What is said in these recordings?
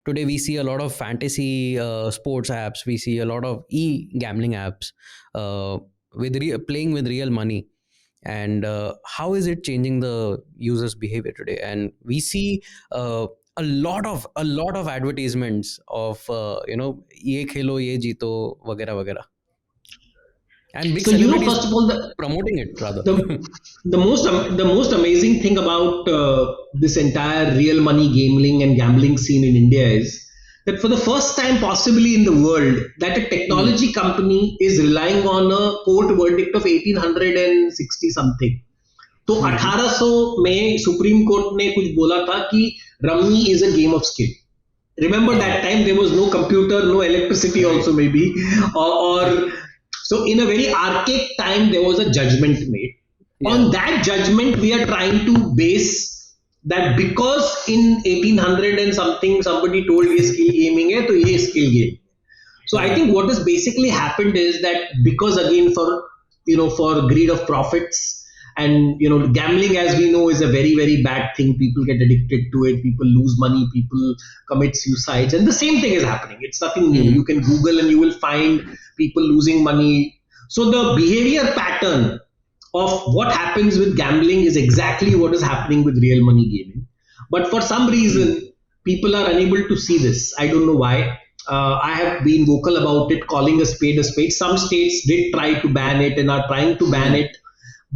today we see a lot of fantasy sports apps. We see a lot of e-gambling apps with playing with real money. And how is it changing the users' behavior today? And we see a lot of advertisements of ye khelo ye jeeto वगैरह वगैरह, and big So celebrities first of all, promoting it rather. the the most amazing thing about this entire real money gambling and gambling scene in India is that for the first time possibly in the world, that a Hmm. technology company is relying on a court verdict of 1860 something. तो Hmm. 1800 में supreme court ने कुछ बोला था कि rummy is a game of skill. Remember that time there was no computer, no electricity Right. also maybe, or so in a very archaic time there was a judgment made. Yeah. On that judgment we are trying to base that because in 1800 and something somebody told ye skill gaming hai to ye skill game. So I हाँ. think what has basically happened is that because again for greed of profits, and gambling as we know is a very very bad thing. People get addicted to it. People lose money. People commit suicides, and the same thing is happening. It's nothing new. You Hmm. can Google and you will find people losing money. So the behavior pattern of what happens with gambling is exactly what is happening with real money gaming. But for some Hmm. reason, people are unable to see this. I don't know why. I have been vocal about it, calling a spade a spade. Some states did try to ban it and are trying to ban Hmm. it,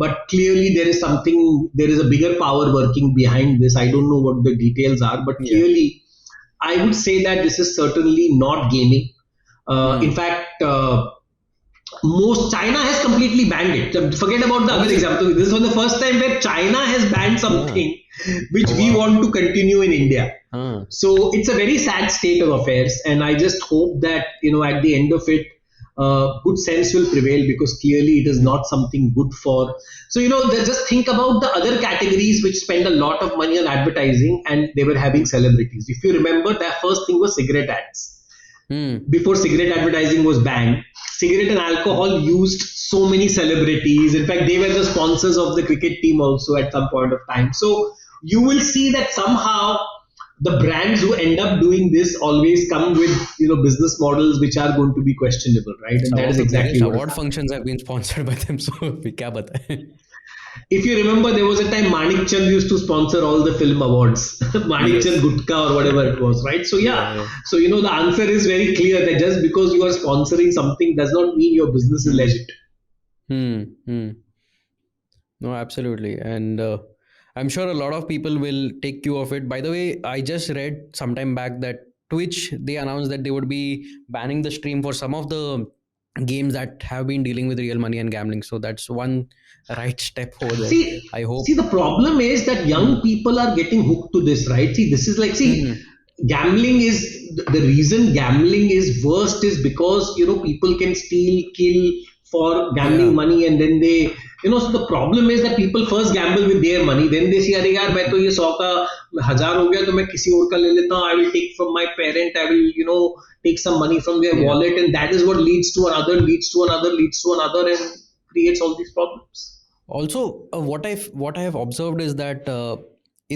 but clearly there is a bigger power working behind this. I don't know what the details are, but Yeah. clearly, I would say that this is certainly not gaming. In Hmm. fact, most China has completely banned it. Forget about the Oh, other is it? example. This was the first time where China has banned Huh. something which Oh, we wow. want to continue in India. Huh. So it's a very sad state of affairs, and I just hope that at the end of it, good sense will prevail, because clearly it is Hmm. not something good for. So just think about the other categories which spend a lot of money on advertising, and they were having Hmm. celebrities. If you remember, that first thing was cigarette ads. Hmm. Before cigarette advertising was banned, cigarette and Hmm. alcohol used so many celebrities. In fact, they were the sponsors of the cricket team also at some point of time. So you will see that somehow the brands who end up doing this always come with business models which are going to be questionable, right? And Some that of is the biggest exactly what has award happened. functions have been sponsored by them. So we क्या बताएं? If you remember, there was a time Manik Chand used to sponsor all the film awards, Manik Chand Yes. Gutka or whatever it was, right? So Yeah. yeah, Yeah. so the answer is very clear that just because you are sponsoring something does not mean your business is Hmm. legit. Hmm. Hmm. No, absolutely. And I'm sure a lot of people will take cue of it. By the way, I just read sometime back that Twitch, they announced that they would be banning the stream for some of the games that have been dealing with real money and gambling. So that's one right step over there. I See, hope. the problem is that Hmm. young people are getting hooked to this, right? See, this is like, see, Hmm. gambling is the reason gambling is worst is because people can steal, kill for gambling Yeah. money, and then they, so the problem is that people first gamble with their money, then they see, अरे यार मैं तो ये 100 का 1000 हो गया तो मैं किसी और का ले लेता हूँ. I will take from my parent. I will take some money from their Yeah. wallet, and that is what leads to another, leads to another, leads to another, and creates all these problems. Also, what I have observed is that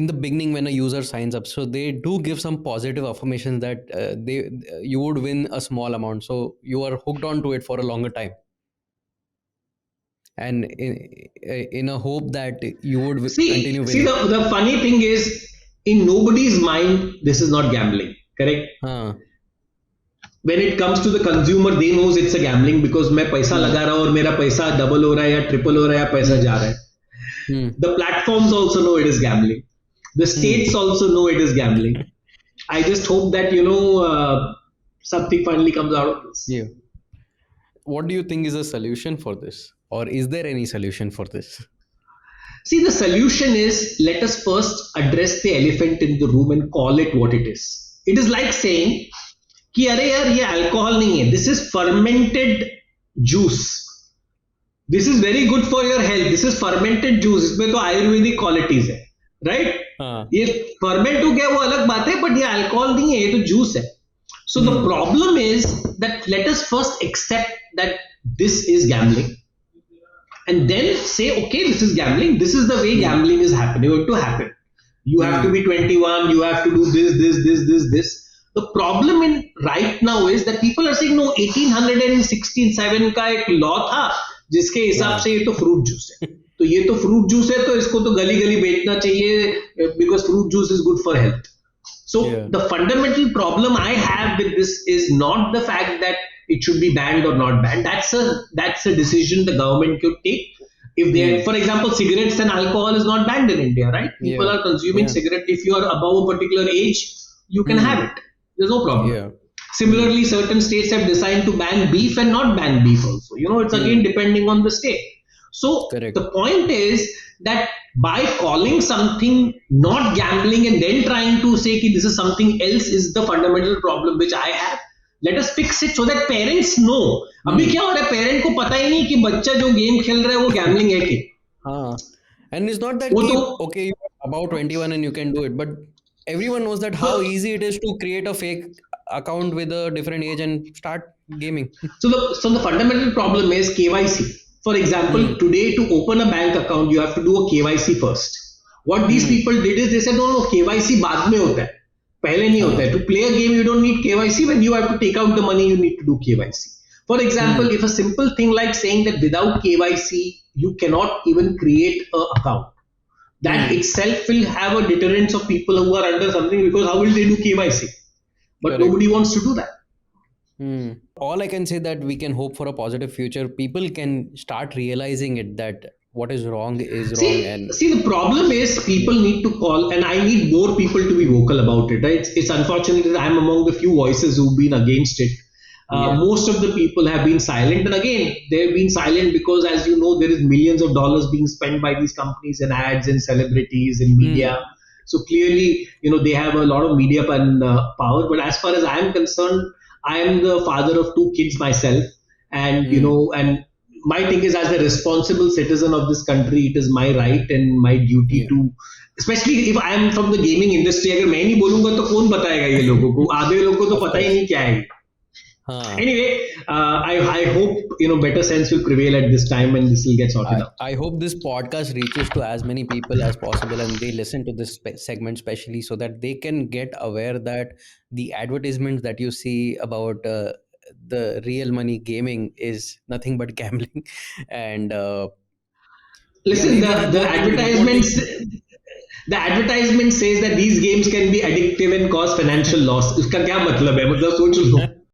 in the beginning, when a user signs up, so they do give some positive affirmations that they you would win a small amount, so you are hooked onto it for a longer time, and in a hope that you would See, continue see winning. the funny thing is, in nobody's mind, this is not gambling, correct? Huh. When it comes to the consumer, they knows it's a gambling because मैं पैसा Hmm. लगा रहा हूँ और मेरा पैसा double हो रहा है या ट्रिपल हो रहा है या पैसा Hmm. जा रहा है. Hmm. The platforms also know it is gambling. The Hmm. states also know it is gambling. I just hope that something finally comes out of this. Yeah. What do you think is a solution for this, or is there any solution for this? See, the solution is, let us first address the elephant in the room and call it what it is. It is like saying कि अरे यार ये alcohol नहीं है, this is fermented juice, this is very good for your health, this is fermented juice, इसमें तो Ayurvedic qualities है, right? हाँ. ये फर्मेंट हो गया वो अलग बात है, बट ये अल्कोहल नहीं है, ये तो जूस है. So the Hmm. problem is that let us first accept that this is gambling, and then say, okay, this is gambling, this is the way Hmm. gambling is happening, going to happen. You have to Hmm. be 21, you have to do this, this, this, this, this. The problem in right now is that people are saying no, 1867 का एक law था जिसके हिसाब Yeah. से ये तो fruit juice है, तो ये तो फ्रूट जूस है तो इसको तो गली गली बेचना चाहिए because fruit juice is good for health. So Yeah. the fundamental problem I have with this is not the fact that it should be banned or not banned. That's a decision the government could take. If they, Hmm. for example, cigarettes and alcohol is not banned in India, right? People Yeah. are consuming Yeah. cigarette. If you are above a particular age, you can have Hmm. it. There's no problem. Yeah. Hmm. Similarly, certain states have decided to ban beef and not ban beef also. It's again Hmm. depending on the state. So Correct. the point is that by calling something not gambling and then trying to say that this is something else is the fundamental problem which I have. Let us fix it so that parents know. अभी Hmm. क्या हो रहा है, parent को पता ही नहीं कि बच्चा जो गेम खेल रहा है वो गैम्बलिंग है कि And it's not that वो तो okay, you're about 21 and you can do it, but everyone knows that how easy it is to create a fake account with a different age and start gaming. so the fundamental problem is KYC. For example, Hmm. today to open a bank account you have to do a KYC first. What these Hmm. people did is they said no, KYC बाद में होता है, पहले नहीं होता है. To play a game you don't need KYC. When you have to take out the money you need to do KYC. For example, Hmm. if a simple thing like saying that without KYC you cannot even create a account, that Hmm. itself will have a deterrence of people who are under something, because how will they do KYC? But Correct. nobody wants to do that. Hmm. All I can say that we can hope for a positive future. People can start realizing it that what is wrong is wrong, See, and see, the problem is people need to call, and I need more people to be vocal about it. Right? It's unfortunate that I'm among the few voices who've been against it. yeah. Most of the people have been silent, and again, they've been silent because, as you know, there is millions of dollars being spent by these companies in ads and celebrities and Hmm. media. So clearly, they have a lot of media and power. But as far as I am concerned, I am the father of two kids myself, and Hmm. and my thing is, as a responsible citizen of this country, it is my right and my duty Yeah. to, especially if I am from the gaming industry. अगर मैं नहीं बोलूंगा तो कौन बताएगा ये लोगों को, आधे लोगों को तो Of पता ही course. नहीं क्या है. Huh. Anyway, I hope better sense will prevail at this time and this will get sorted out. I hope this podcast reaches to as many people as possible and they listen to this segment specially so that they can get aware that the advertisements that you see about the real money gaming is nothing but gambling. And yeah, Listen, maybe the advertisements, says that these games can be addictive and cause financial loss. इसका क्या मतलब है, मतलब सोच लो.